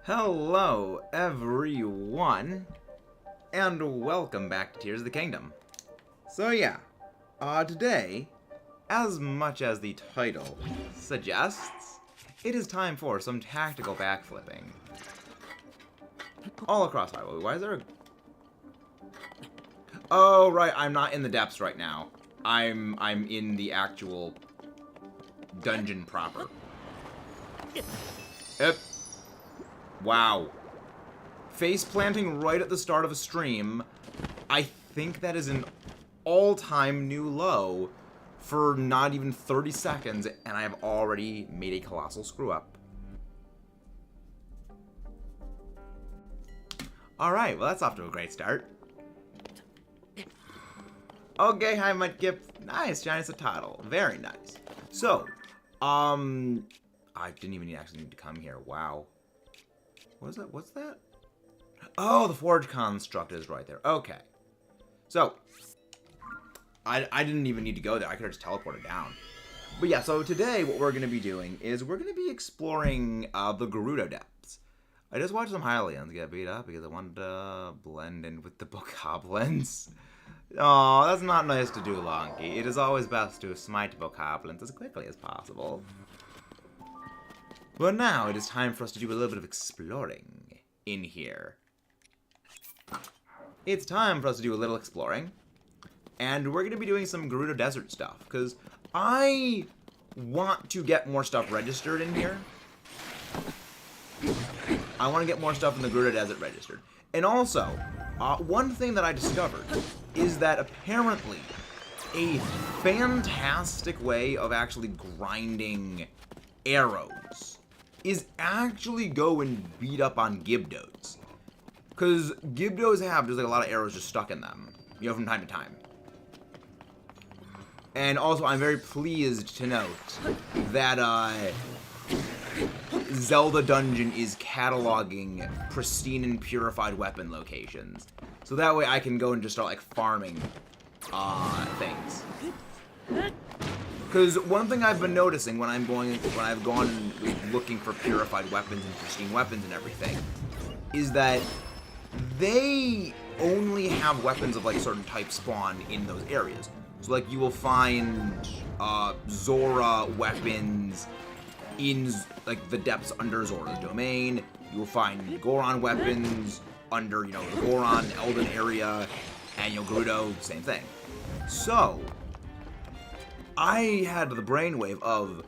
Hello, everyone, and welcome back to Tears of the Kingdom. So yeah, today, as much as the title suggests, it is time for some tactical backflipping. All across Hyrule. Why is there a... Oh, right, I'm not in the depths right now. I'm in the actual dungeon proper. Yep. Wow. Face planting right at the start of a stream. I think that is an all-time new low for not even 30 seconds, and I have already made a colossal screw-up. Alright, well that's off to a great start. Okay, hi, Mudkip. Nice, Giant title. Very nice. So, I didn't even actually need to come here. Wow. What is that? What's that? Oh, the forge construct is right there. Okay. So, I didn't even need to go there. I could have just teleported down. But yeah, so today what we're going to be doing is we're going to be exploring the Gerudo depths. I just watched some Hylians get beat up because I wanted to blend in with the bokoblins. Oh, that's not nice to do, Lonky. It is always best to smite bokoblins as quickly as possible. But now it is time for us to do a little bit of exploring in here. It's time for us to do a little exploring. And we're going to be doing some Gerudo Desert stuff, because I want to get more stuff registered in here. I want to get more stuff in the Gerudo Desert registered. And also, one thing that I discovered is that apparently a fantastic way of actually grinding arrows is actually go and beat up on Gibdos. Because Gibdos have just like a lot of arrows just stuck in them, you know, from time to time. And also, I'm very pleased to note that Zelda Dungeon is cataloging pristine and purified weapon locations. So that way I can go and just start like farming things. Because one thing I've been noticing when I've gone looking for purified weapons and pristine weapons and everything, is that they only have weapons of like certain types spawn in those areas. So like you will find Zora weapons in like the depths under Zora's domain. You will find Goron weapons under, you know, the Goron Elden area, and Gerudo, same thing. So I had the brainwave of,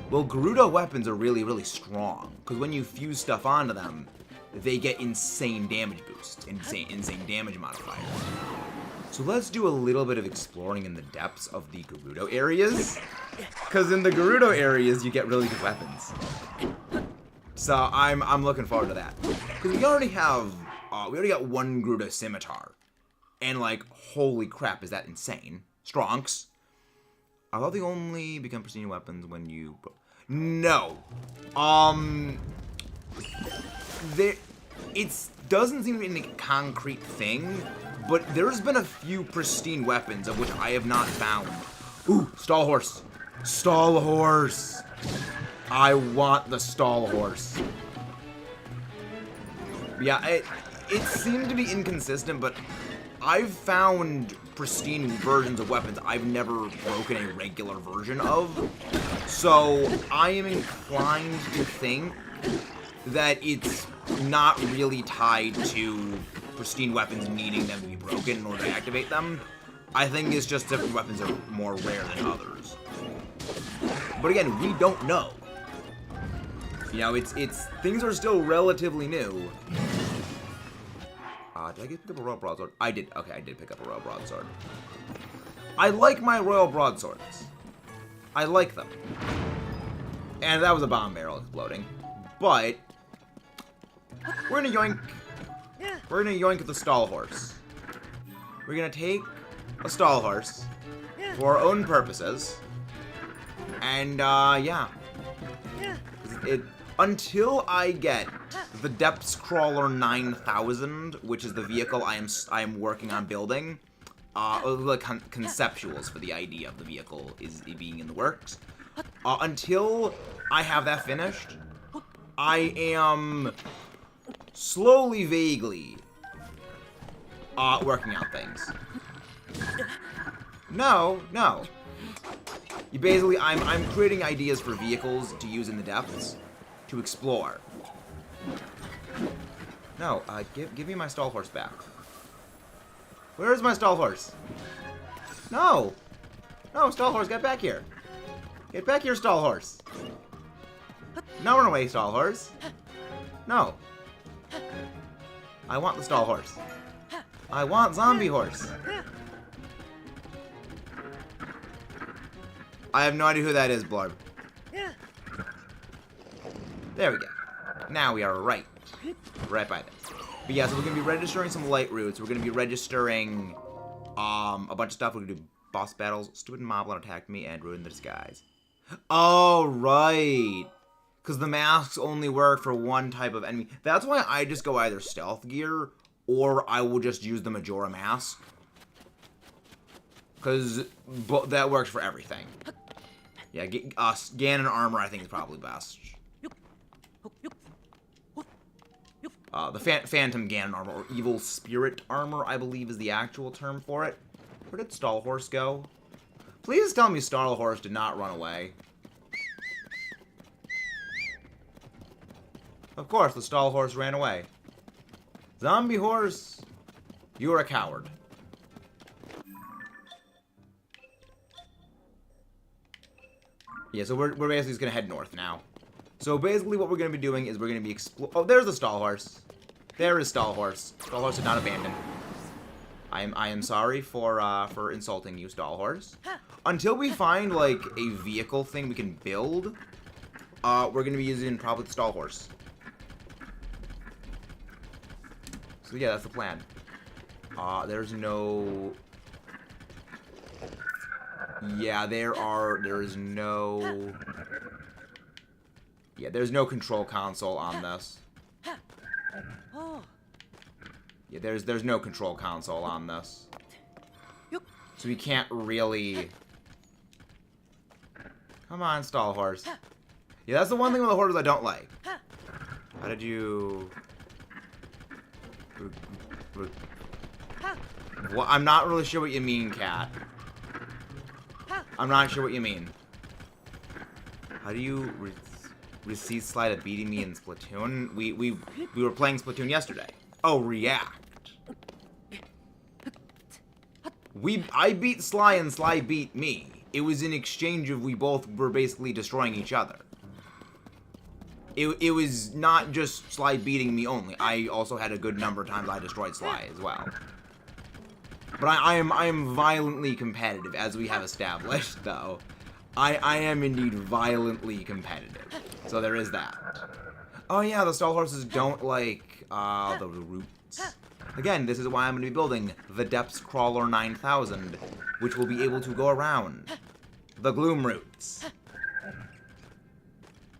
well, Gerudo weapons are really, really strong, because when you fuse stuff onto them, they get insane damage boosts, insane damage modifiers. So let's do a little bit of exploring in the depths of the Gerudo areas, because in the Gerudo areas you get really good weapons. So I'm looking forward to that, because we already got one Gerudo scimitar, and like, holy crap, is that insane? Stronks. I thought they only become pristine weapons when you... No. It doesn't seem to be a concrete thing, but there's been a few pristine weapons of which I have not found. Ooh, stall horse. Stall horse. I want the stall horse. Yeah, it seemed to be inconsistent, but I've found pristine versions of weapons I've never broken a regular version of. So I am inclined to think that it's not really tied to pristine weapons needing them to be broken in order to activate them. I think it's just different weapons are more rare than others. But again, we don't know. You know, it's things are still relatively new. Did I pick up a royal broadsword? I did. Okay, I did pick up a royal broadsword. I like my royal broadswords. I like them. And that was a bomb barrel exploding. But we're gonna yoink. We're gonna yoink the stall horse. We're gonna take a stall horse for our own purposes. And yeah. Until I get the Depths Crawler 9000, which is the vehicle I am working on building, the conceptuals for the idea of the vehicle is being in the works. Until I have that finished, I am slowly, vaguely working out things. No. You basically, I'm creating ideas for vehicles to use in the depths to explore. No, give me my stall horse back. Where is my stall horse? No, stall horse, get back here. Get back here, stall horse. No, run away, stall horse. No. I want the stall horse. I want zombie horse. I have no idea who that is, Blurb. There we go. Now we are right by this. But yeah, so we're going to be registering some light roots. We're going to be registering a bunch of stuff. We're going to do boss battles. Stupid moblin attacked me and ruined the disguise. Oh, right. Because the masks only work for one type of enemy. That's why I just go either stealth gear or I will just use the Majora mask. Because that works for everything. Yeah, Ganon armor I think is probably best. The Phantom Ganon armor, or Evil Spirit armor, I believe is the actual term for it. Where did Stallhorse go? Please tell me Stallhorse did not run away. Of course, the Stallhorse ran away. Zombie horse, you're a coward. Yeah, so we're basically just gonna head north now. So basically what we're gonna be doing is we're gonna be oh, there's the stall horse. There is stall horse. Stall horse did not abandon. I am sorry for insulting you, stall horse. Until we find like a vehicle thing we can build, we're gonna be using probably the stall horse. So yeah, that's the plan. There's no. Yeah, there's no. Yeah, there's no control console on this. Yeah, there's no control console on this. So we can't really. Come on, stall horse. Yeah, that's the one thing with the horses I don't like. How did you? Well, I'm not really sure what you mean, cat. I'm not sure what you mean. How do you receive slide at beating me in Splatoon? We were playing Splatoon yesterday. Oh, react. I beat Sly and Sly beat me. It was in exchange of we both were basically destroying each other. It was not just Sly beating me only. I also had a good number of times I destroyed Sly as well. But I am violently competitive, as we have established, though. I am indeed violently competitive. So there is that. Oh yeah, the stall horses don't like the roots. Again, this is why I'm going to be building the Depths Crawler 9000, which will be able to go around the gloom roots.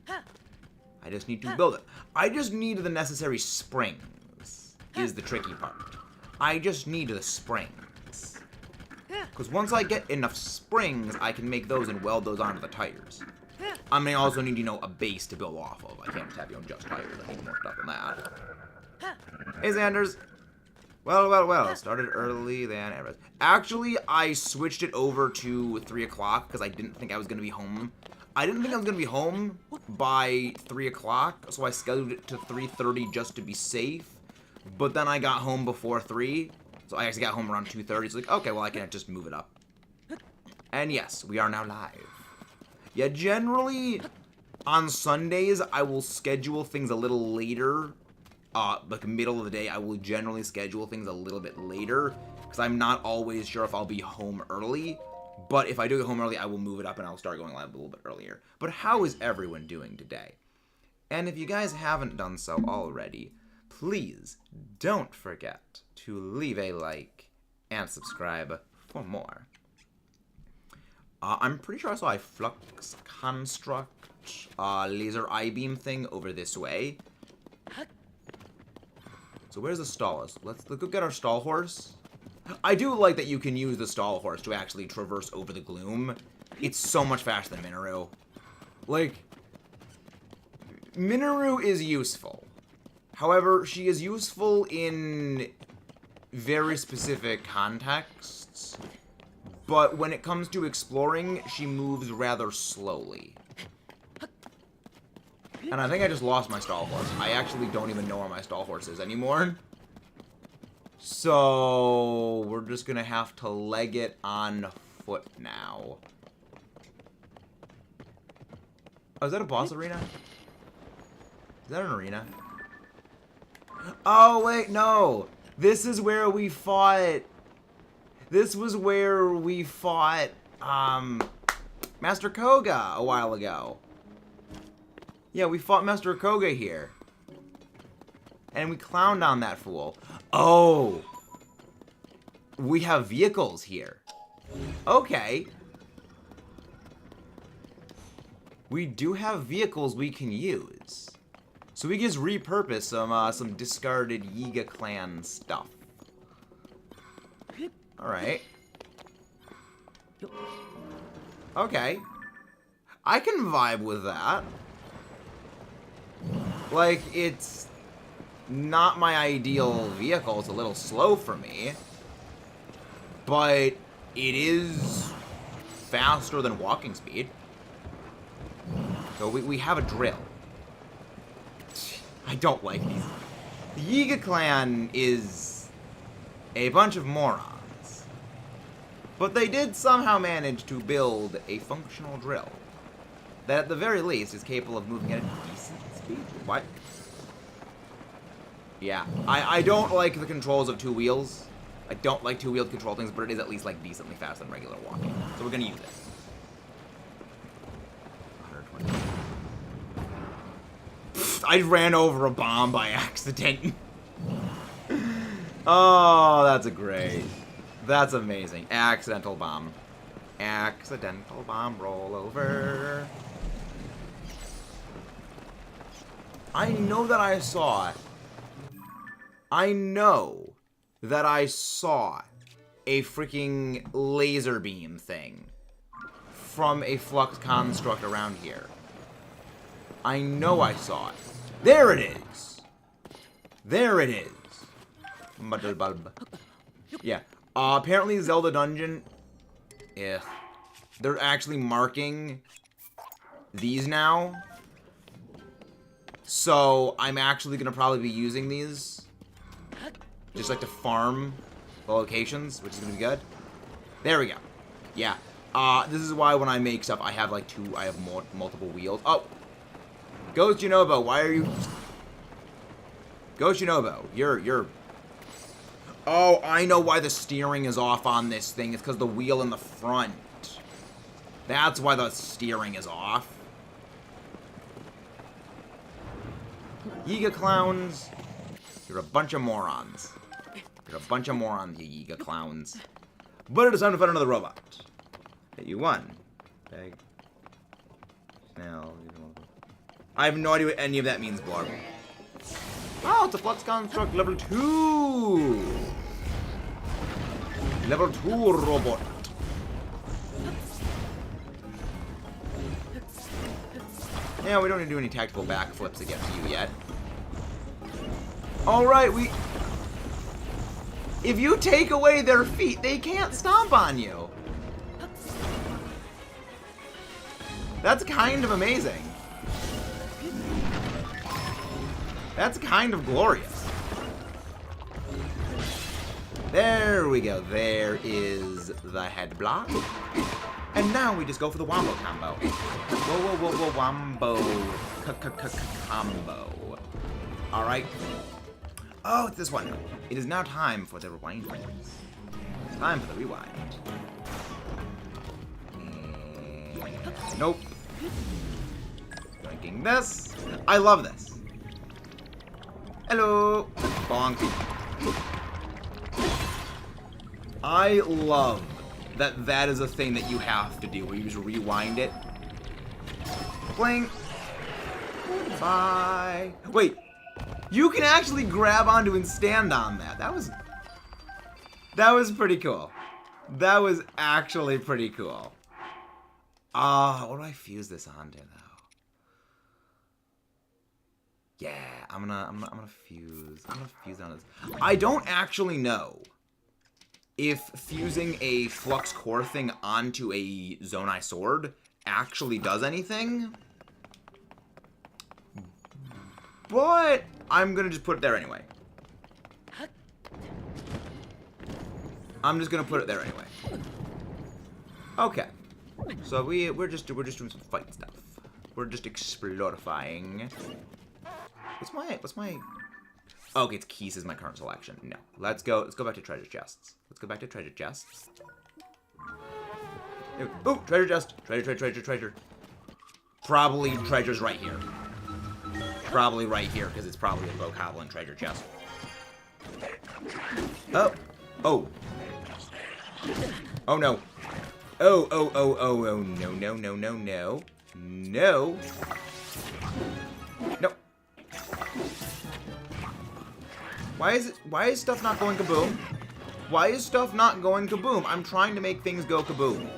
I just need to build it. I just need the necessary springs, is the tricky part. I just need the springs. Because once I get enough springs, I can make those and weld those onto the tires. I may also need, a base to build off of. I can't just have just tires. I need more stuff than that. Hey, Xanders. Well. Started early than ever. Actually, I switched it over to 3 o'clock because I didn't think I was going to be home. I didn't think I was going to be home by 3 o'clock, so I scheduled it to 3:30 just to be safe. But then I got home before 3, so I actually got home around 2:30. It's like, okay, well, I can just move it up. And yes, we are now live. Yeah, generally, on Sundays, I will schedule things a little later. Like middle of the day, I will generally schedule things a little bit later, because I'm not always sure if I'll be home early. But if I do get home early, I will move it up and I'll start going live a little bit earlier. But how is everyone doing today? And if you guys haven't done so already, please don't forget to leave a like and subscribe for more. I'm pretty sure I saw a flux construct laser I-beam thing over this way. So where's the stall? Let's go get our stall horse. I do like that you can use the stall horse to actually traverse over the gloom. It's so much faster than Minoru. Like, Minoru is useful. However, she is useful in very specific contexts. But when it comes to exploring, she moves rather slowly. And I think I just lost my stall horse. I actually don't even know where my stall horse is anymore. So, we're just gonna have to leg it on foot now. Oh, is that a boss arena? Is that an arena? Oh, wait, no! This is where we fought... This was where we fought, Master Koga a while ago. Yeah, we fought Master Koga here. And we clowned on that fool. Oh! We have vehicles here. Okay. We do have vehicles we can use. So we can just repurpose some discarded Yiga clan stuff. Alright. Okay. I can vibe with that. Like, it's not my ideal vehicle. It's a little slow for me. But it is faster than walking speed. So we have a drill. I don't like these. The Yiga clan is a bunch of morons. But they did somehow manage to build a functional drill that at the very least is capable of moving at a decent speed. What? Yeah, I don't like the controls of two wheels. I don't like two-wheeled control things, but it is at least like decently faster than regular walking. So we're gonna use it. 120. I ran over a bomb by accident. Oh, that's great. That's amazing. Accidental bomb. Accidental bomb rollover. I know that I saw it. I know that I saw a freaking laser beam thing from a flux construct around here. I know I saw it. There it is. There it is. Muddle bulb. Yeah. Apparently Zelda dungeon. Yeah. They're actually marking these now. So I'm actually gonna probably be using these. Just like to farm the locations, which is gonna be good. There we go. Yeah. This is why when I make stuff, I have like I have multiple wheels. Oh! Ghost Junobo, why are you... Ghost Junobo, you're... Oh, I know why the steering is off on this thing. It's because the wheel in the front. That's why the steering is off. Yiga clowns. You're a bunch of morons. You're a bunch of morons, you Yiga clowns. But it is time to fight another robot. That you won. Bag. Now. I have no idea what any of that means, Blarg. Oh, it's a flux construct level 2. Level 2 robot. Yeah, we don't need to do any tactical backflips against you yet. Alright, if you take away their feet, they can't stomp on you. That's kind of amazing. That's kind of glorious. There we go. There is the head block. And now we just go for the wombo combo. Whoa, wombo combo. Alright. Oh, it's this one. It is now time for the rewind. Time for the rewind. Nope. Drinking this. I love this. Hello. Bonk. I love that is a thing that you have to do, where you just rewind it. Bling. Bye. Wait. You can actually grab onto and stand on that. That was pretty cool. That was actually pretty cool. What do I fuse this onto, though? Yeah, I'm gonna fuse. I'm gonna fuse on this. I don't actually know if fusing a flux core thing onto a Zonai sword actually does anything. But I'm gonna just put it there anyway. I'm just gonna put it there anyway. Okay. So we're just doing some fight stuff. We're just explorifying. What's my okay, it's keys is my current selection. No. Let's go back to treasure chests. Let's go back to treasure chests. Oh, treasure chest. Treasure. Probably treasure's right here. Probably right here, because it's probably a Bokoblin treasure chest. Oh. Oh. Oh no. Oh, no. No. No. Why is stuff not going kaboom? Why is stuff not going kaboom? I'm trying to make things go kaboom.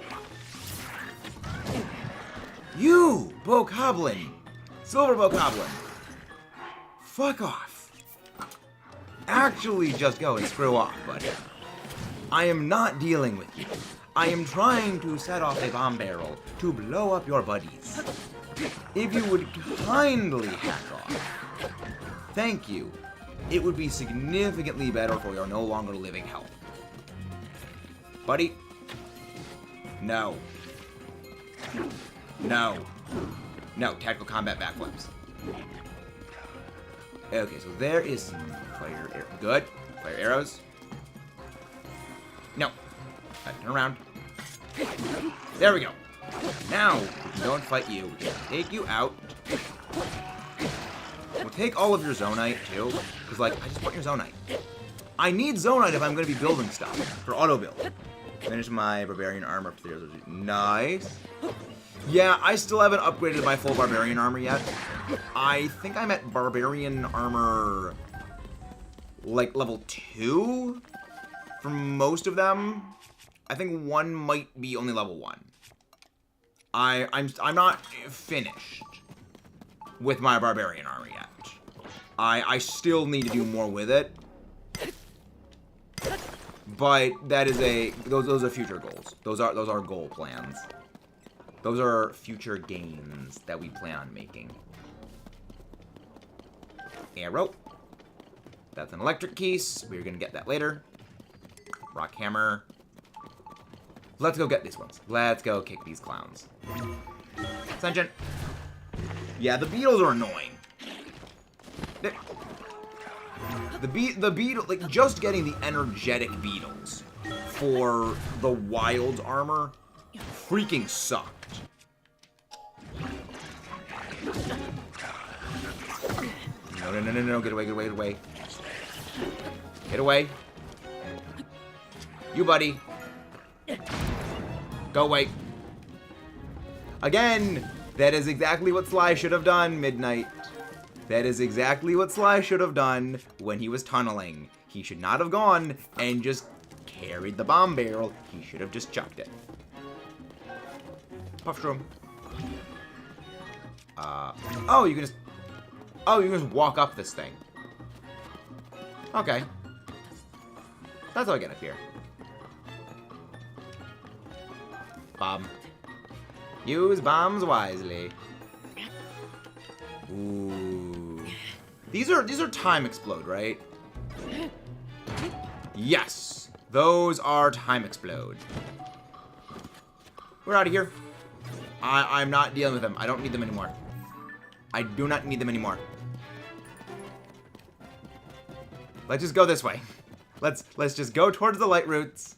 You, Bokoblin. Silver Bokoblin. Fuck off. Actually, just go and screw off, buddy. I am not dealing with you. I am trying to set off a bomb barrel to blow up your buddies. If you would kindly hack off, thank you. It would be significantly better for your no longer living health. Buddy? No. No. No, tactical combat backflips. Okay, so there is some fire arrows. Good. Fire arrows. No. Turn around. There we go. Now, we can go and fight you. Take you out. We'll take all of your Zonite, too. Because, like, I just want your Zonite. I need Zonite if I'm going to be building stuff. For auto-build. Finish my Barbarian armor. Nice. Yeah, I still haven't upgraded my full Barbarian armor yet. I think I'm at Barbarian armor, like, level 2 for most of them. I think one might be only level 1. I'm not finished with my Barbarian armor yet. I still need to do more with it. But that is those are future goals. Those are goal plans. Those are future gains that we plan on making. Arrow. That's an electric keys. We're gonna get that later. Rock hammer. Let's go get these ones. Let's go kick these clowns. Ascension. Yeah, the beetles are annoying. The beetle, like, just getting the energetic beetles for the wild armor freaking sucked. No, get away. Get away. You, buddy. Go away. Again, that is exactly what Sly should have done, Midnight. That is exactly what Sly should have done when he was tunneling. He should not have gone and just carried the bomb barrel. He should have just chucked it. Puffshroom. Oh, you can just walk up this thing. Okay. That's how I get up here. Bomb. Use bombs wisely. Ooh. These are time explode, right? Yes. Those are time explode. We're out of here. I'm not dealing with them. I don't need them anymore. I do not need them anymore. Let's just go this way. Let's just go towards the light roots,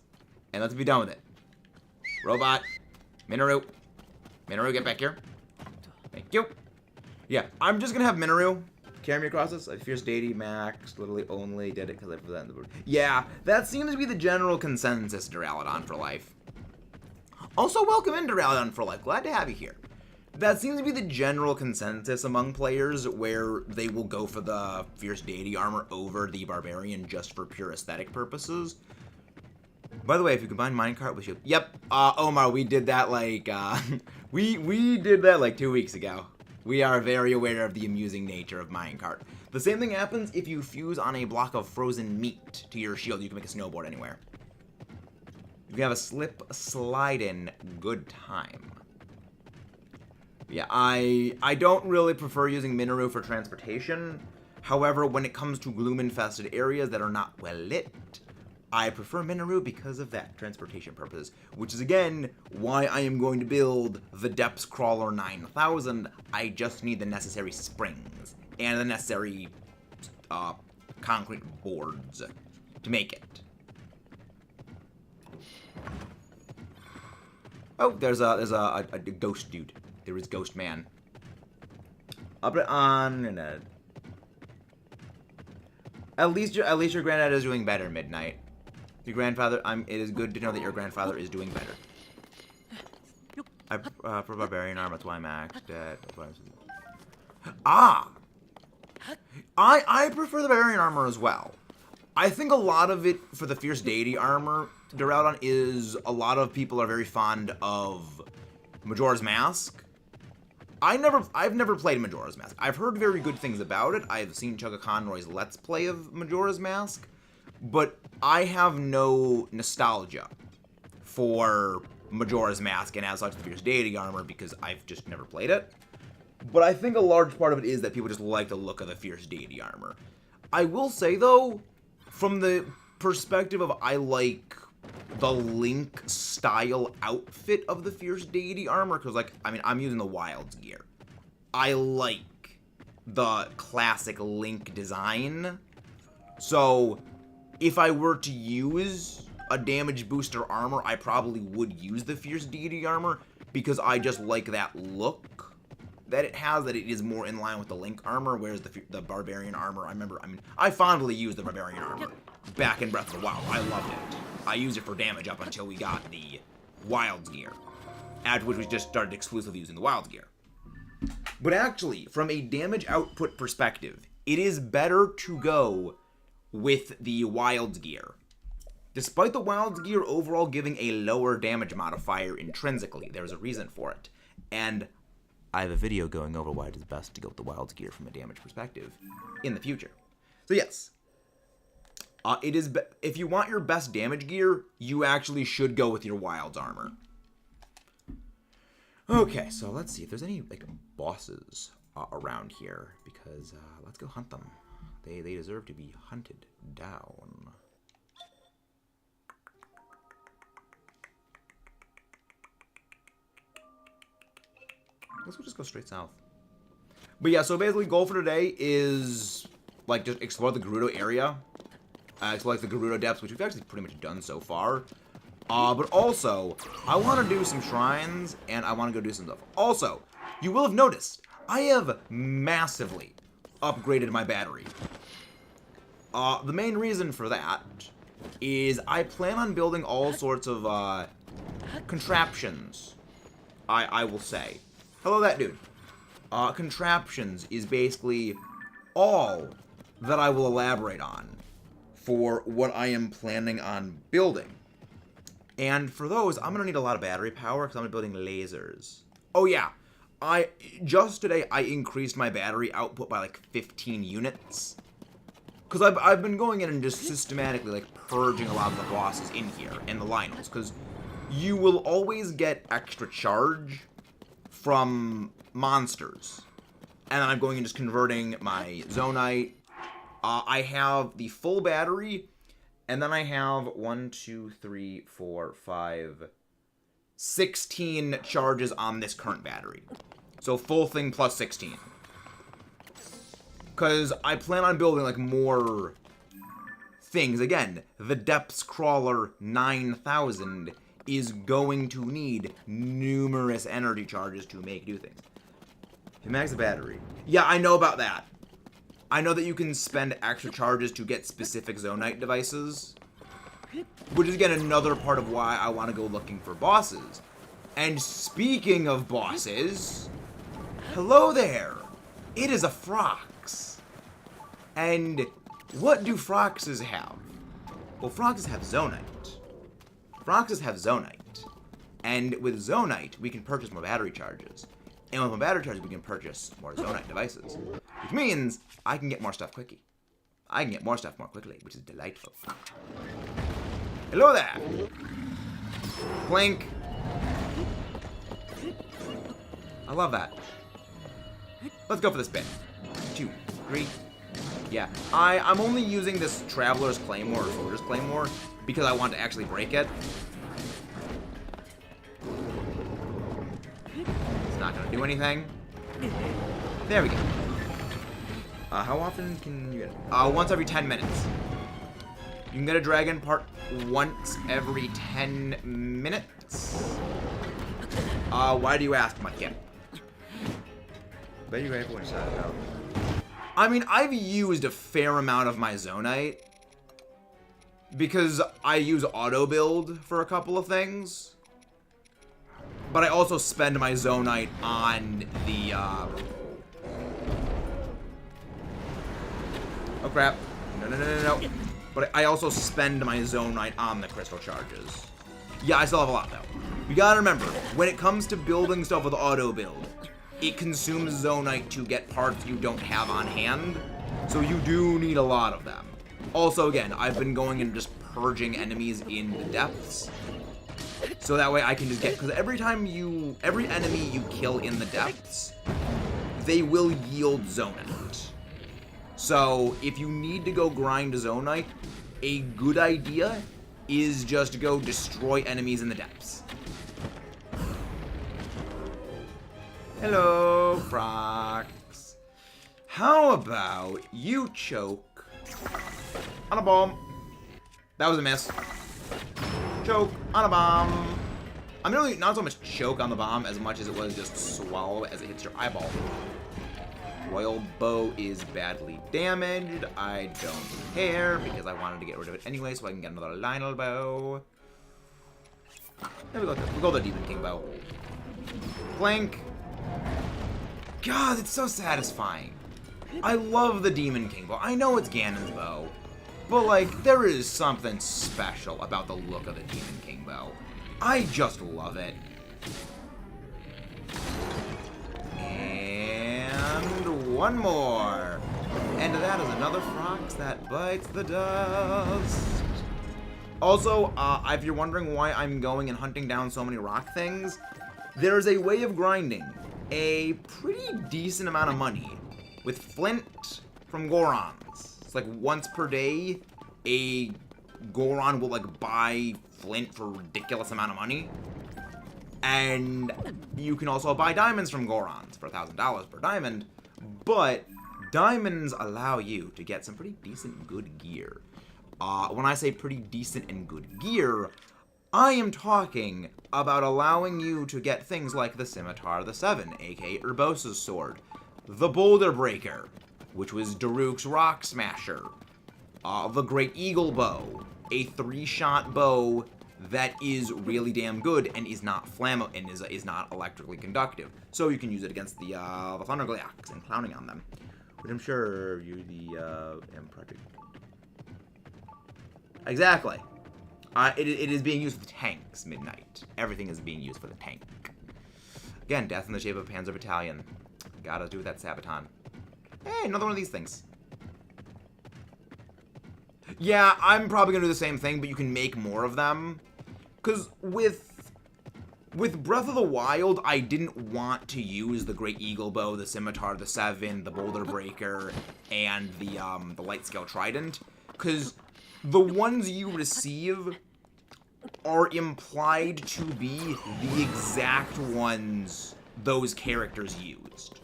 and let's be done with it. Robot, Minoru, get back here. Thank you. Yeah, I'm just gonna have Minoru carry me across this. I Fierce Deity Max, literally only did it because I put that in the board. Yeah, that seems to be the general consensus, Duraludon for life. Also, welcome in, Duraludon for life. Glad to have you here. That seems to be the general consensus among players, where they will go for the Fierce Deity armor over the Barbarian just for pure aesthetic purposes. By the way, if you combine minecart with shield, yep, Omar, we did that like we did that like 2 weeks ago. We are very aware of the amusing nature of minecart. The same thing happens if you fuse on a block of frozen meat to your shield. You can make a snowboard anywhere. If you have a slip, slide in, good time. Yeah, I don't really prefer using Minaru for transportation. However, when it comes to gloom-infested areas that are not well lit, I prefer Minaru because of that, transportation purposes. Which is, again, why I am going to build the Depths Crawler 9000. I just need the necessary springs and the necessary concrete boards to make it. Oh, there's a ghost dude. There is Ghost Man. Up on and at least your granddad is doing better, Midnight. Your grandfather, it is good to know that your grandfather is doing better. For barbarian armor, that's why I'm maxed at. I prefer the barbarian armor as well. I think a lot of it for the fierce deity armor Gerudon is a lot of people are very fond of Majora's Mask. I've never played Majora's Mask. I've heard very good things about it. I've seen Chugga Conroy's Let's Play of Majora's Mask, but I have no nostalgia for Majora's Mask and as such the fierce deity armor because I've just never played it. But I think a large part of it is that people just like the look of the fierce deity armor. I will say though, from the perspective of I like the Link style outfit of the fierce deity armor, because like, I mean, I'm using the Wilds gear. I like the classic Link design. So if I were to use a damage booster armor, I probably would use the fierce deity armor because I just like that look that it has, that it is more in line with the Link armor, whereas the barbarian armor, I fondly used the barbarian armor back in Breath of the Wild. I loved it. I used it for damage up until we got the Wilds gear, after which we just started exclusively using the Wilds gear. But actually, from a damage output perspective, it is better to go with the Wilds gear. Despite the Wilds gear overall giving a lower damage modifier intrinsically, there's a reason for it. And I have a video going over why it is best to go with the Wilds gear from a damage perspective in the future. So yes, if you want your best damage gear, you actually should go with your Wilds armor. Okay, so let's see if there's any like bosses around here, because let's go hunt them. They deserve to be hunted down. Let's just go straight south. But yeah, so basically goal for today is like just explore the Gerudo area. Explore like the Gerudo depths, which we've actually pretty much done so far. But also, I want to do some shrines, and I want to go do some stuff. Also, you will have noticed, I have massively upgraded my battery. The main reason for that is I plan on building all sorts of contraptions, I will say. Hello, that dude. Contraptions is basically all that I will elaborate on for what I am planning on building. And for those, I'm going to need a lot of battery power because I'm building lasers. Oh yeah, just today I increased my battery output by like 15 units. Because I've been going in and just systematically like purging a lot of the bosses in here and the Lionels. Because you will always get extra charge from monsters. And then I'm going and just converting my Zonite. I have the full battery, and then I have 1, 2, 3, 4, 5, 16 charges on this current battery. So full thing plus 16. Because I plan on building like more things. Again, the Depths Crawler 9000 is going to need numerous energy charges to do things. Max the battery. Yeah, I know about that. I know that you can spend extra charges to get specific Zonite devices, which is again another part of why I want to go looking for bosses. And speaking of bosses, hello there. It is a Frox. And what do Froxes have? Well, Froxes have Zonite. Froxes have Zonite. And with Zonite, we can purchase more battery charges. And with my battery charge, we can purchase more Zonite devices. Which means I can get more stuff quickly. I can get more stuff more quickly, which is delightful. Hello there! Blink! I love that. Let's go for this bit. 2, 3. Yeah, I'm only using this Traveler's Claymore or Soldier's Claymore because I want to actually break it. It's not gonna do anything. There we go. How often can you get it? Once every 10 minutes. You can get a dragon part once every 10 minutes. Why do you ask, my kid? Bet you grateful when you said it out. I mean, I've used a fair amount of my Zonite because I use auto build for a couple of things. But I also spend my Zonite on the, oh crap. No. But I also spend my Zonite on the crystal charges. Yeah, I still have a lot though. You gotta remember, when it comes to building stuff with auto build, it consumes Zonite to get parts you don't have on hand. So you do need a lot of them. Also, again, I've been going and just purging enemies in the depths. So that way I can just get, because every enemy you kill in the depths, they will yield Zonite. So if you need to go grind Zonite, a good idea is just to go destroy enemies in the depths. Hello, Frox. How about you choke on a bomb? That was a miss. Choke on a bomb. I'm really not so much choke on the bomb as much as it was just swallow as it hits your eyeball. Royal Bow is badly damaged. I don't care because I wanted to get rid of it anyway so I can get another Lionel Bow. There we go. We'll go the Demon King Bow. Blink. God, it's so satisfying. I love the Demon King Bow. I know it's Ganon's bow, but like, there is something special about the look of the Demon King Bow. I just love it. And one more. And that is another Frox that bites the dust. Also, if you're wondering why I'm going and hunting down so many rock things, there's a way of grinding a pretty decent amount of money with flint from Gorons. It's like once per day, a Goron will like buy flint for a ridiculous amount of money. And you can also buy diamonds from Gorons for $1,000 per diamond. But diamonds allow you to get some pretty decent good gear. When I say pretty decent and good gear, I am talking about allowing you to get things like the Scimitar the Seven, aka Urbosa's sword, the Boulder Breaker, which was Daruk's Rock Smasher, the Great Eagle Bow, a 3-shot bow that is really damn good and is not flammable and is not electrically conductive, so you can use it against the Thundergleoks and clowning on them, which I'm sure you M Project. Exactly. It is being used for the tanks, Midnight. Everything is being used for the tank. Again, death in the shape of a Panzer Battalion. Gotta do with that Sabaton. Hey, another one of these things. Yeah, I'm probably gonna do the same thing, but you can make more of them. Because with Breath of the Wild, I didn't want to use the Great Eagle Bow, the Scimitar, the Seven, the Boulder Breaker, and the Light Scale Trident. Because the ones you receive are implied to be the exact ones those characters used.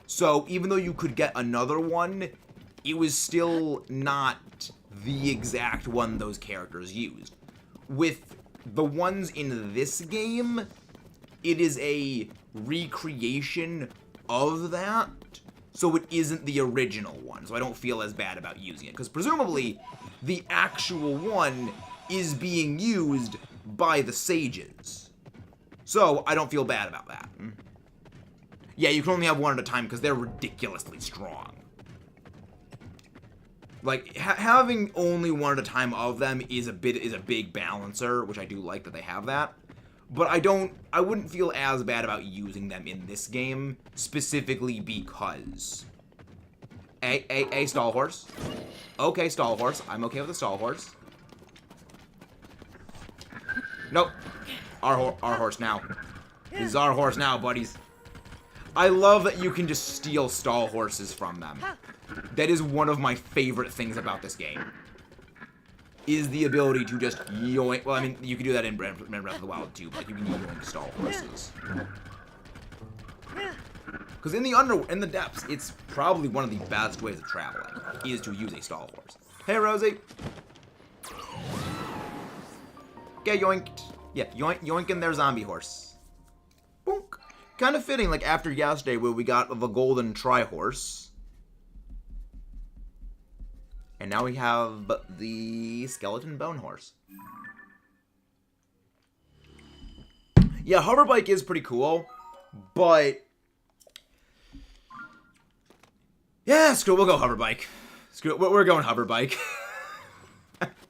So even though you could get another one, it was still not the exact one those characters used. With the ones in this game, it is a recreation of that, so it isn't the original one, so I don't feel as bad about using it, because presumably the actual one is being used by the sages. So I don't feel bad about that. Yeah, you can only have one at a time because they're ridiculously strong. Like, having only one at a time of them is a big balancer, which I do like that they have that. But I wouldn't feel as bad about using them in this game, specifically because... A stall horse. Okay, stall horse. I'm okay with a stall horse. Nope. Our horse now. This is our horse now, buddies. I love that you can just steal stall horses from them. That is one of my favorite things about this game. Is the ability to just yoink. Well, I mean, you can do that in Breath of the Wild too, but you can yoink stall horses. Because in the depths, it's probably one of the best ways of traveling, is to use a stall horse. Hey, Rosie. Okay, yoinked. Yeah, yoinking their zombie horse. Boonk. Kind of fitting, like, after yesterday, where we got the golden tri-horse. And now we have the skeleton bone horse. Yeah, hoverbike is pretty cool, but... yeah, screw it, we'll go hoverbike. Screw it, we're going hoverbike.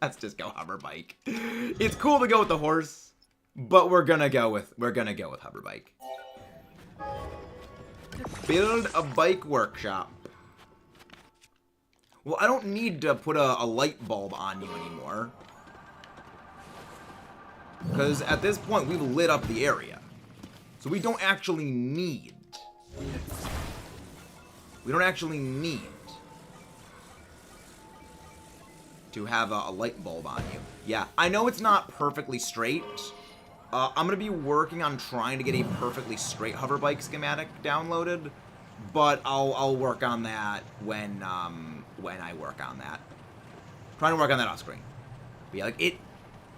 Let's just go hoverbike. It's cool to go with the horse, but we're gonna go with hoverbike. Build a bike workshop. Well, I don't need to put a light bulb on you anymore. Because at this point, we've lit up the area. So we don't actually need... to have a light bulb on you. Yeah, I know it's not perfectly straight. I'm going to be working on trying to get a perfectly straight hoverbike schematic downloaded. But I'll work on that when I work on that. Trying to work on that off screen. But yeah, like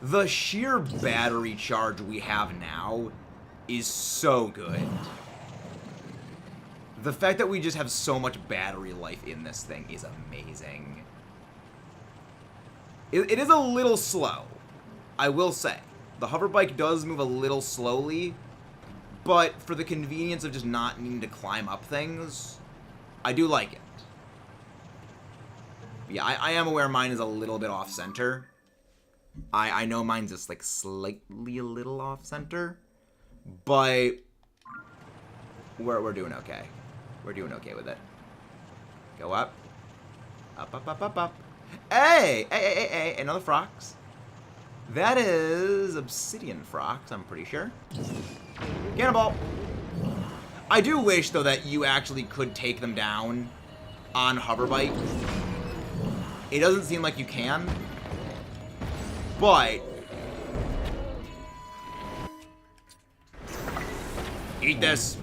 the sheer battery charge we have now is so good. The fact that we just have so much battery life in this thing is amazing. It is a little slow, I will say. The hoverbike does move a little slowly, but for the convenience of just not needing to climb up things, I do like it. Yeah, I am aware mine is a little bit off-center. I know mine's just, like, slightly a little off-center, but we're doing okay. We're doing okay with it. Go up. Up, up, up, up, up. Hey, another frox. That is obsidian frox, I'm pretty sure. Cannonball. I do wish, though, that you actually could take them down on hoverbike. It doesn't seem like you can, but... eat this.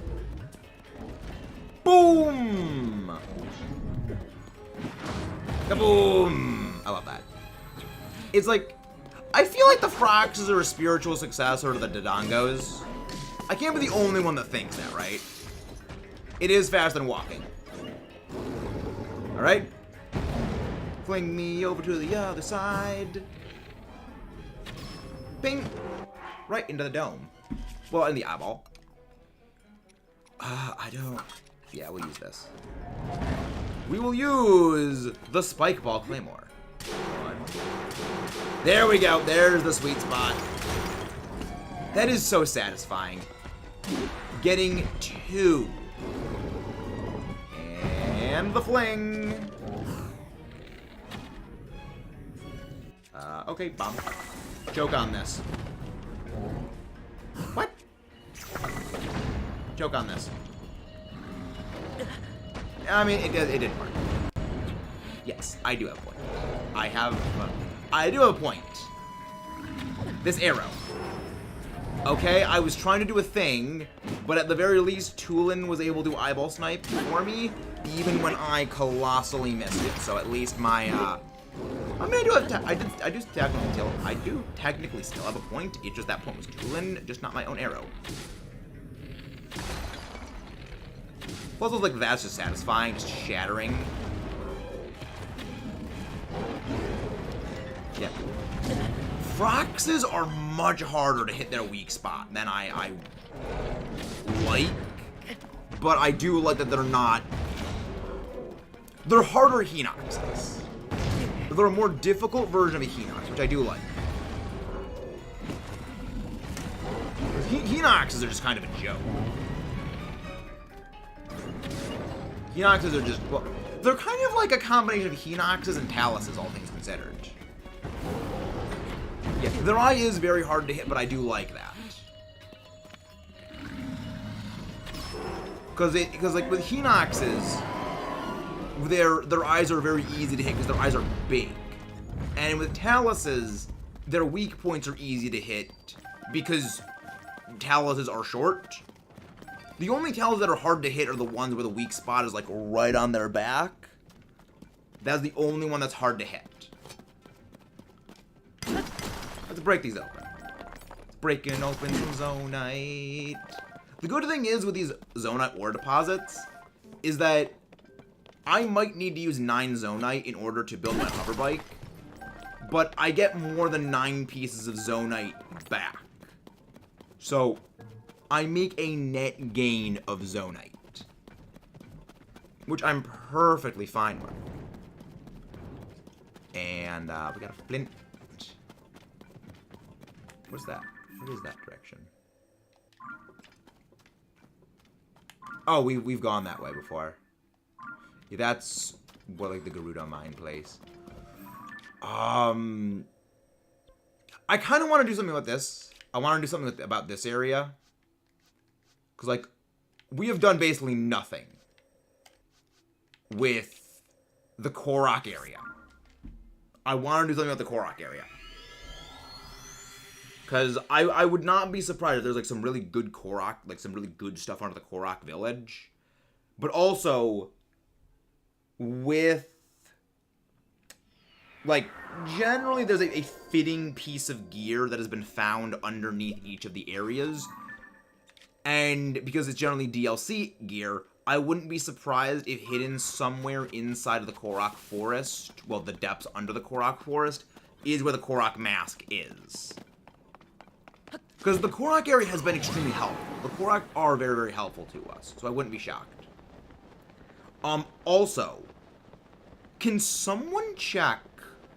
Boom! Kaboom! I love that. It's like, I feel like the Froxes are a spiritual successor to the Dodongos. I can't be the only one that thinks that, right? It is faster than walking. Alright? Fling me over to the other side. Ping! Right into the dome. Well, in the eyeball. I don't... yeah, we'll use this. We will use the Spike Ball Claymore. There we go. There's the sweet spot. That is so satisfying. Getting 2. And the fling. Okay, bomb. Choke on this. What? Choke on this. I mean, it didn't work. Yes, I do have a point. I do have a point. This arrow. Okay, I was trying to do a thing, but at the very least, Tulin was able to eyeball snipe for me, even when I colossally missed it. So at least my, I mean, I do technically still have a point. It's just that point was Tulin, just not my own arrow. Plus, I was like, that's just satisfying, just shattering. Yeah. Froxes are much harder to hit their weak spot than I like. But I do like that they're not... they're harder Hinoxes. They're a more difficult version of a Hinox, which I do like. Because Hinoxes are just kind of a joke. Hinoxes are just, well, they're kind of like a combination of Hinoxes and Taluses, all things considered. Yeah, their eye is very hard to hit, but I do like that. Because like with Hinoxes, their eyes are very easy to hit because their eyes are big. And with Taluses, their weak points are easy to hit because Taluses are short. The only Taluses that are hard to hit are the ones where the weak spot is like right on their back. That's the only one that's hard to hit. Let's break these open. Breaking open some Zonite. The good thing is with these Zonite ore deposits is that I might need to use 9 Zonite in order to build my hover bike, but I get more than 9 pieces of Zonite back. So I make a net gain of Zonite, which I'm perfectly fine with. And we got a flint. What's that? What is that direction? Oh, we've gone that way before. Yeah, that's what, like the Gerudo mine place. I kind of want to do something with this. I want to do something about this area. Because, like, we have done basically nothing with the Korok area. I want to do something about the Korok area. Because I would not be surprised if there's, like, some really good Korok, like, some really good stuff under the Korok village. But also, with, like, generally there's a fitting piece of gear that has been found underneath each of the areas. And because it's generally DLC gear, I wouldn't be surprised if hidden somewhere inside of the Korok Forest, well, the depths under the Korok Forest, is where the Korok mask is. Because the Korok area has been extremely helpful. The Korok are very, very helpful to us, so I wouldn't be shocked. Also, can someone check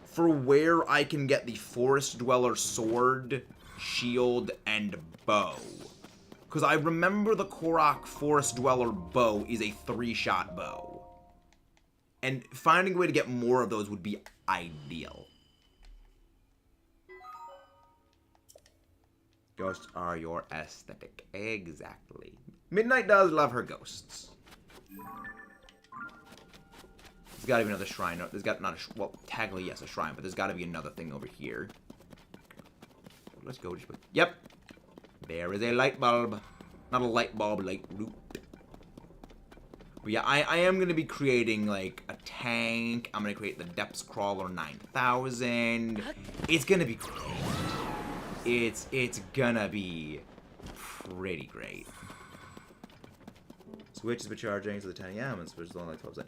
for where I can get the Forest Dweller sword, shield, and bow? Because I remember the Korok Forest Dweller bow is a 3-shot bow. And finding a way to get more of those would be ideal. Ghosts are your aesthetic. Exactly. Midnight does love her ghosts. There's got to be another shrine. There's got not a well, technically yes, a shrine, but there's got to be another thing over here. Let's go. Yep. There is a light bulb. Not a light bulb, LIGHTROOT. But yeah, I am going to be creating, like, a tank. I'm going to create the Depths Crawler 9000. It's going to be great. It's gonna be pretty great. Switch has been charging to the 10 a.m. and Switch is only like 12%.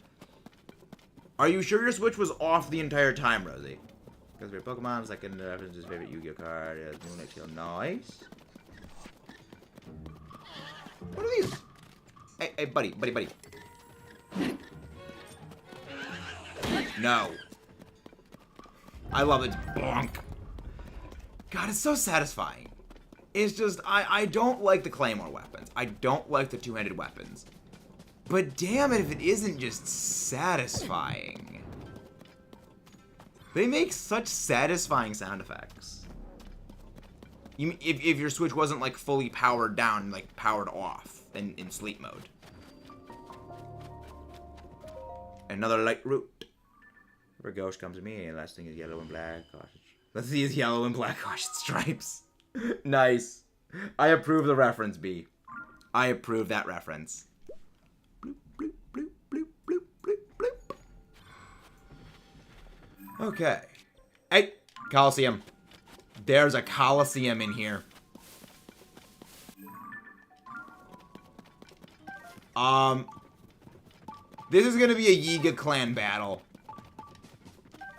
Are you sure your Switch was off the entire time, Rosie? Because your Pokemon, second reference his favorite Yu-Gi-Oh card, is Moonlight Shield. Nice. What are these? Hey, buddy. No. I love it. Bonk. God, it's so satisfying. It's just, I don't like the Claymore weapons. I don't like the two-handed weapons. But damn it if it isn't just satisfying. They make such satisfying sound effects. If your Switch wasn't, like, fully powered down, like, powered off in sleep mode. Another LIGHTROOT. If a ghost comes to me, and last thing is yellow and black. Gosh. Let's see his yellow and black caution stripes. Nice. I approve the reference, B. I approve that reference. Bloop, bloop, bloop, bloop, bloop, bloop, bloop. Okay. Hey, Coliseum. There's a Coliseum in here. This is gonna be a Yiga clan battle.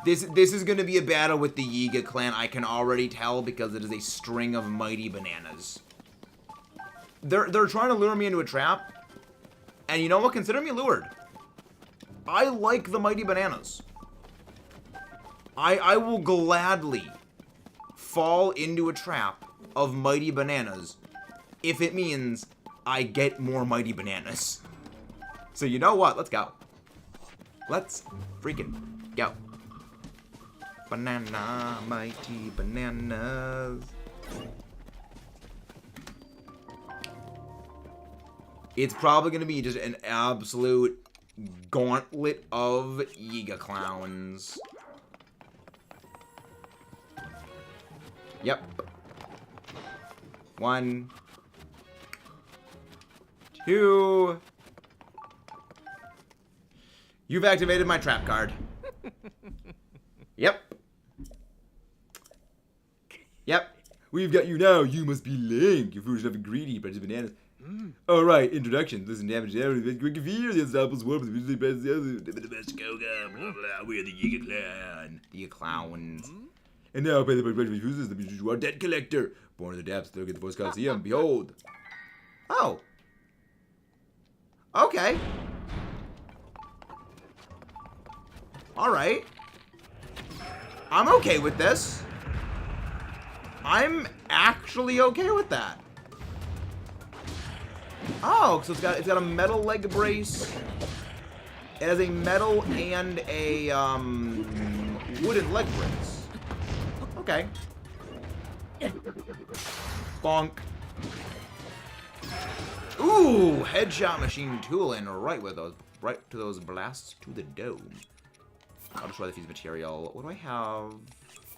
This is going to be a battle with the Yiga clan, I can already tell, because it is a string of mighty bananas. They're trying to lure me into a trap, and you know what? Consider me lured. I like the mighty bananas. I will gladly fall into a trap of mighty bananas if it means I get more mighty bananas. So you know what? Let's go. Let's freaking go. Banana, mighty bananas. It's probably going to be just an absolute gauntlet of Yiga clowns. Yep. 1, 2. You've activated my trap card. Yep. Yep. We've got you now. You must be Link. You're foolish enough and greedy, but it's bananas. Alright, introduction. Listen, damage to everything. Quick fear, the unstoppable swarm, the best, the best go-go, blah, blah. We're the Yiga clan. The clowns. And now, pay the price for uses the you are debt collector. Born in the depths, look at the first COLISEUM. Behold. Oh. Okay. Alright. I'm okay with this. I'm actually okay with that. Oh, so it's got a metal leg brace. It has a metal and a wooden leg brace. Okay. Bonk. Ooh, headshot machine tooling right to those blasts to the dome. I'll destroy the fuse material. What do I have?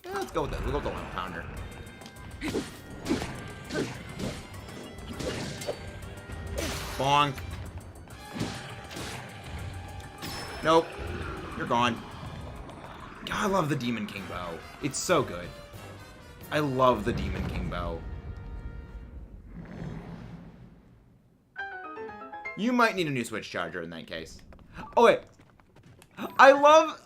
Yeah, let's go with that. We'll go with the 1 pounder. Bonk. Nope. You're gone. God, I love the Demon King bow. It's so good. I love the Demon King bow. You might need a new switch charger in that case. Oh, wait. I love...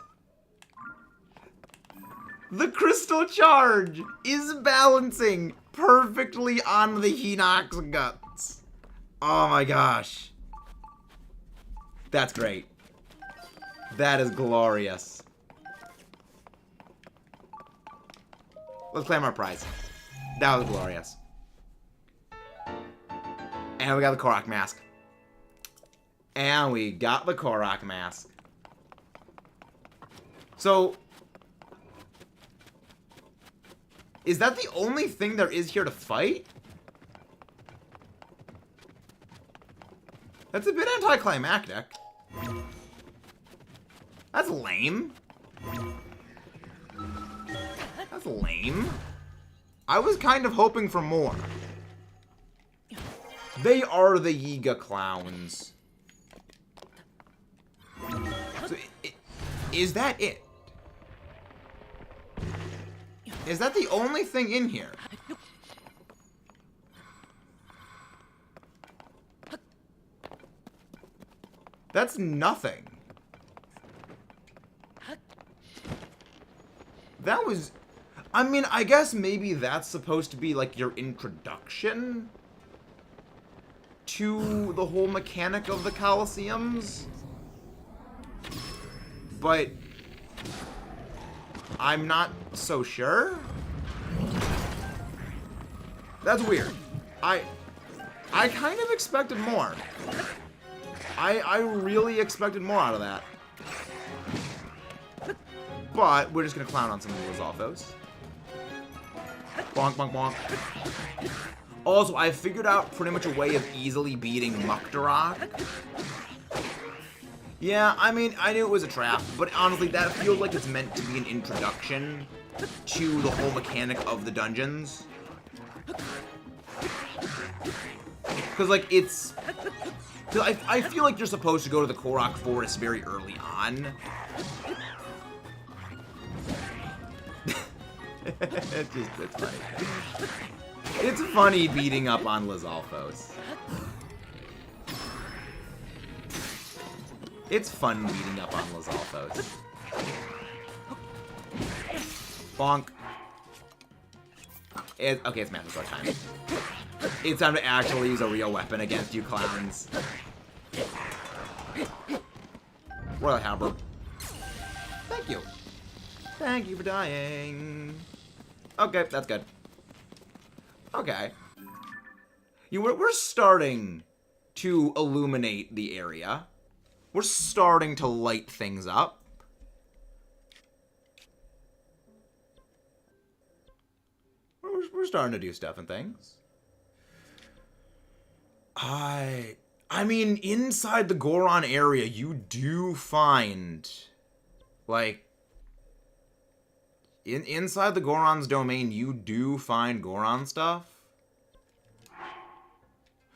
The crystal charge is balancing perfectly on the Hinox guts. Oh my gosh. That's great. That is glorious. Let's claim our prize. That was glorious. And we got the Korok mask. And we got the Korok mask. So... is that the only thing there is here to fight? That's a bit anticlimactic. That's lame. That's lame. I was kind of hoping for more. They are the Yiga clowns. So, is that it? Is that the only thing in here? That's nothing. That was... I mean, I guess maybe that's supposed to be like your introduction to the whole mechanic of the Coliseums. But... I'm not so sure. That's weird. I kind of expected more. I really expected more out of that. But we're just gonna clown on some of those Alphos. Bonk, bonk, bonk. Also, I figured out pretty much a way of easily beating Muktarok. Yeah, I mean, I knew it was a trap, but honestly, that feels like it's meant to be an introduction to the whole mechanic of the dungeons. Because, like, it's... Cause I feel like you're supposed to go to the Korok Forest very early on. It's funny. It's funny beating up on Lizalfos. It's fun beating up on Lizalfos. Bonk. Okay, it's Master Sword time. It's time to actually use a real weapon against you clowns. Royal Halberd. Thank you. Thank you for dying. Okay, that's good. Okay. We're starting to illuminate the area. We're starting to light things up. We're starting to do stuff and things. I mean, inside the Goron area, you do find, like, inside the Goron's domain, you do find Goron stuff.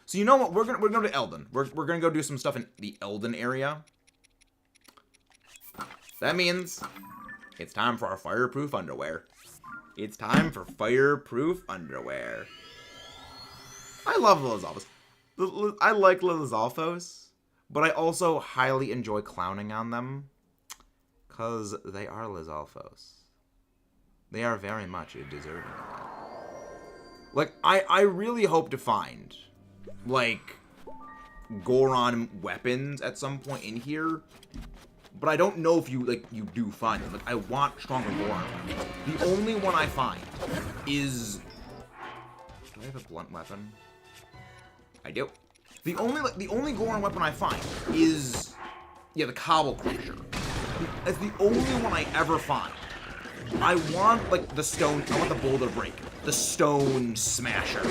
So you know what? We're gonna to Elden. We're gonna go do some stuff in the Elden area. That means it's time for our fireproof underwear. It's time for fireproof underwear. I love Lizalfos. I like Lizalfos, but I also highly enjoy clowning on them, because they are Lizalfos. They are very much deserving of that. Like, I really hope to find, like, Goron weapons at some point in here, but I don't know if you do find them. Like, I want stronger Goron weapons. The only one I find is... Do I have a blunt weapon? I do. The only Goron weapon I find is, yeah, the Cobble Crusher. That's the only one I ever find. I want, like, the stone, I want the Boulder Break, the Stone Smasher.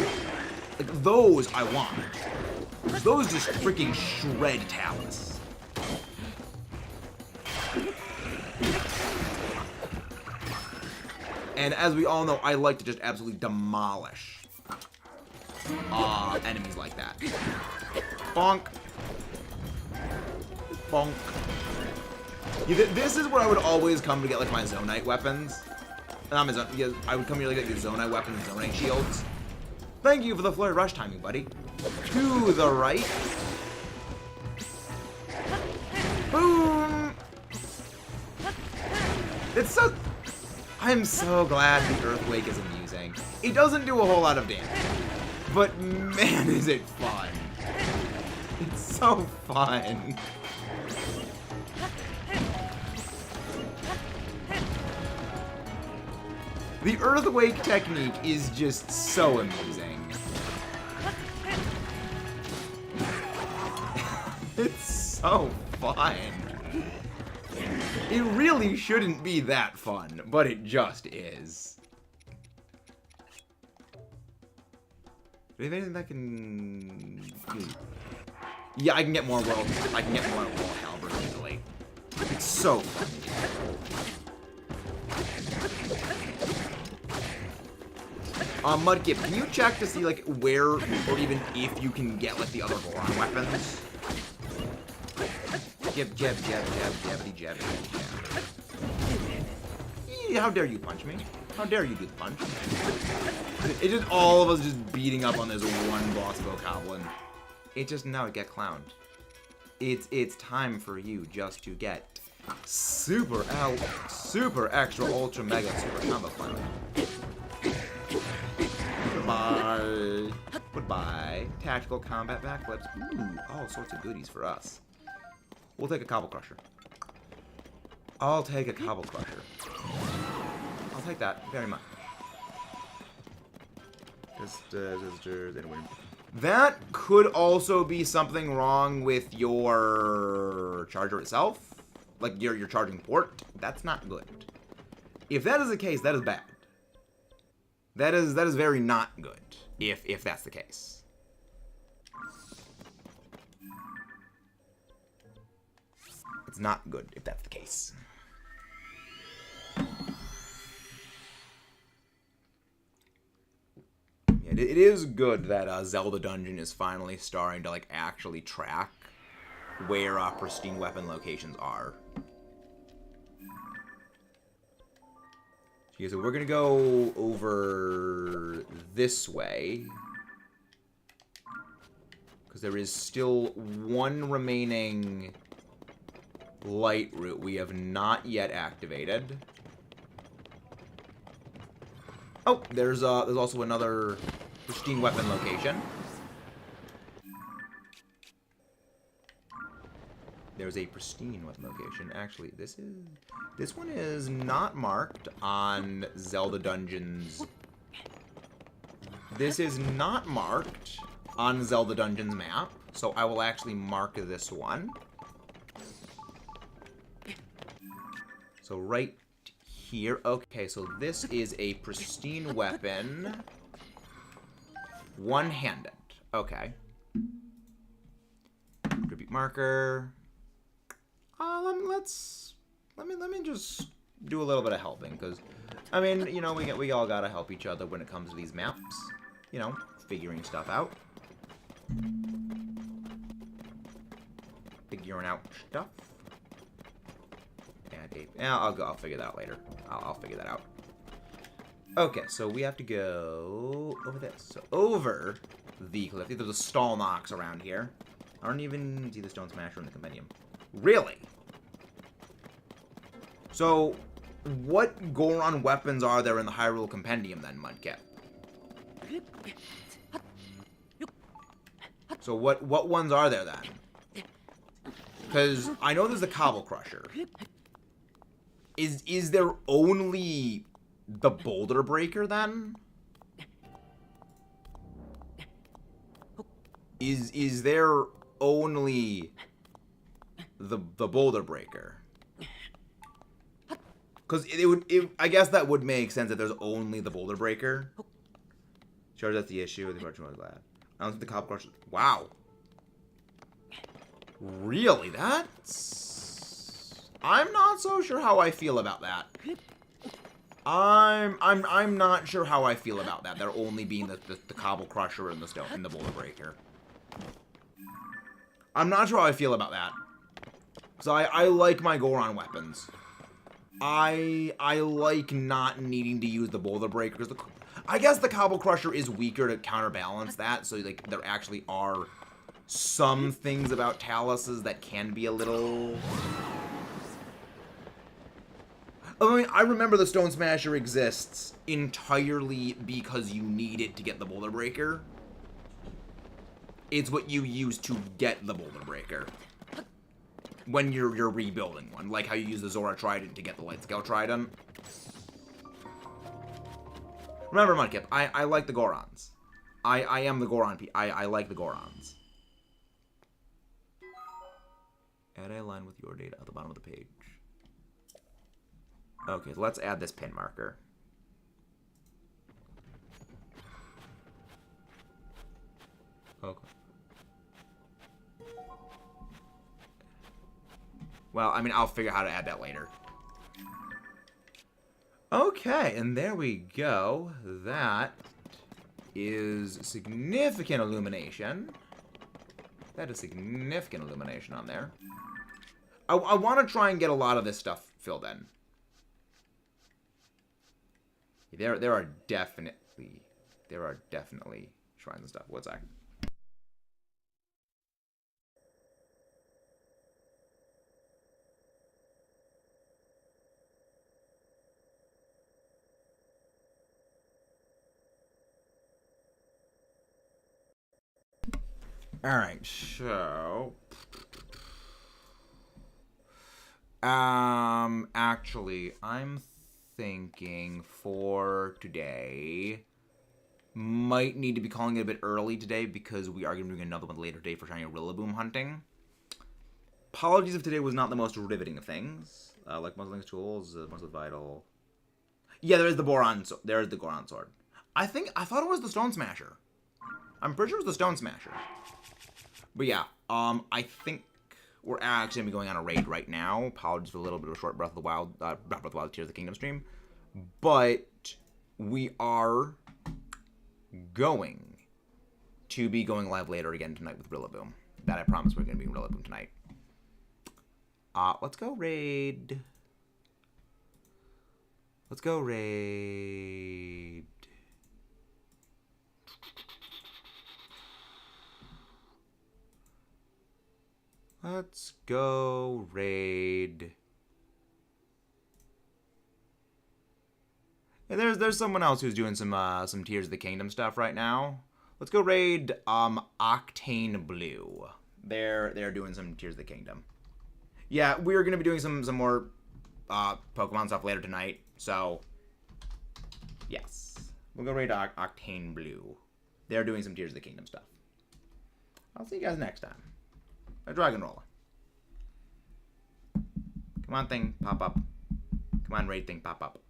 Like, those I want. Those just freaking shred Talus. And as we all know, I like to just absolutely demolish enemies like that. Bonk. Bonk. Yeah, this is where I would always come to get, like, my Zonite weapons. Not my Zonite, I would come here to get your Zonite weapons and Zonite shields. Thank you for the flurry rush timing, buddy. To the right. Boom. It's so... I'm so glad the Earthquake is amusing. It doesn't do a whole lot of damage. But man, is it fun. It's so fun. The Earthquake technique is just so amusing. It's so fun. It really shouldn't be that fun, but it just is. Do we have anything that can... Yeah, I can get more world. I can get more world caliber easily. It's so fun. Mudkip, can you check to see, like, where or even if you can get, like, the other Goron weapons? Jab, jab, jab, jab, jabbity, jabbity, jab. How dare you punch me? How dare you do the punch? It's just all of us just beating up on this one boss Goblin. It just, no, get clowned. It's time for you just to get super extra ultra mega super combo clown. Goodbye. Goodbye. Tactical combat backflips. Ooh, all sorts of goodies for us. We'll take a Cobble Crusher. I'll take a Cobble Crusher. I'll take that very much. That could also be something wrong with your charger itself. Like your charging port. That's not good. If that is the case, that is bad. That is very not good. If that's the case. It's not good if that's the case. Yeah, it is good that Zelda Dungeon is finally starting to, like, actually track where pristine weapon locations are. Okay, so we're gonna go over this way. Because there is still one remaining Lightroot we have not yet activated. Oh, there's also another pristine weapon location. There's a pristine weapon location. Actually, this one is not marked on Zelda Dungeons. This is not marked on Zelda Dungeons map. So I will actually mark this one. So right here. Okay, so this is a pristine weapon. One-handed. Okay. Tribute marker. Let me just do a little bit of helping, because I mean, you know, we all gotta help each other when it comes to these maps. You know, figuring stuff out. Figuring out stuff. Yeah, I'll figure that out later. I'll figure that out. Okay, so we have to go over this. So over the cliff. There's a stall knocks around here. I don't even see the stone smasher in the compendium. Really? So, what Goron weapons are there in the Hyrule compendium then, Mudkip? So what ones are there then? Because I know there's the Cobble Crusher. Is there only the Boulder Breaker then? Is there only the Boulder Breaker? Because I guess that would make sense that there's only the Boulder Breaker. Sure, that's the issue. The question was glad. I don't think the Cobble Crusher. Wow. Really? That's. I'm not so sure how I feel about that. I'm not sure how I feel about that. There only being the Cobble Crusher and the Boulder Breaker. I'm not sure how I feel about that. Because I like my Goron weapons. I like not needing to use the Boulder Breaker, because I guess the Cobble Crusher is weaker to counterbalance that, so like there actually are some things about Taluses that can be a little. I mean, I remember the Stone Smasher exists entirely because you need it to get the Boulder Breaker. It's what you use to get the Boulder Breaker when you're rebuilding one, like how you use the Zora Trident to get the Light Scale Trident. Remember, Mudkip, I like the Gorons. I am the Goron. I like the Gorons. Add a line with your data at the bottom of the page. Okay, so let's add this pin marker. Okay. Well, I mean, I'll figure out how to add that later. Okay, and there we go. That is significant illumination. That is significant illumination on there. I want to try and get a lot of this stuff filled in. There are definitely shrines and stuff. What's that? Alright, so actually, I'm thinking for today, might need to be calling it a bit early today because we are going to be doing another one later today for shiny Rillaboom hunting. Apologies if today was not the most riveting of things. Like Muzzling's tools, most of the vital. Yeah, there is the Boron. There is the Goron sword. I thought it was the Stone Smasher. I'm pretty sure it was the Stone Smasher. But yeah, I think we're actually going to be going on a raid right now. Apologies for a little bit of a short Breath of the Wild, Tears of the Kingdom stream. But we are going to be going live later again tonight with Rillaboom. That I promise we're going to be in Rillaboom tonight. Let's go raid. Let's go raid. Let's go raid. And there's someone else who's doing some Tears of the Kingdom stuff right now. Let's go raid Octane Blue. They're doing some Tears of the Kingdom. Yeah, we're gonna be doing some more Pokemon stuff later tonight. So yes, we'll go raid Octane Blue. They're doing some Tears of the Kingdom stuff. I'll see you guys next time. A Dragon Roller. Come on, thing, pop up. Come on, raid thing, pop up.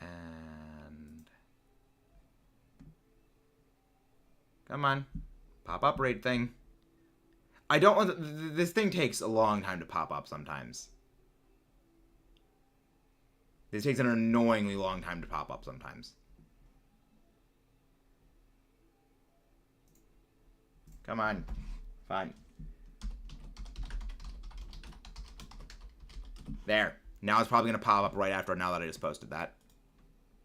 And... come on. Pop up, raid thing. I don't want... this thing takes a long time to pop up sometimes. This takes an annoyingly long time to pop up sometimes. Come on. Fine. There. Now it's probably going to pop up right after now that I just posted that.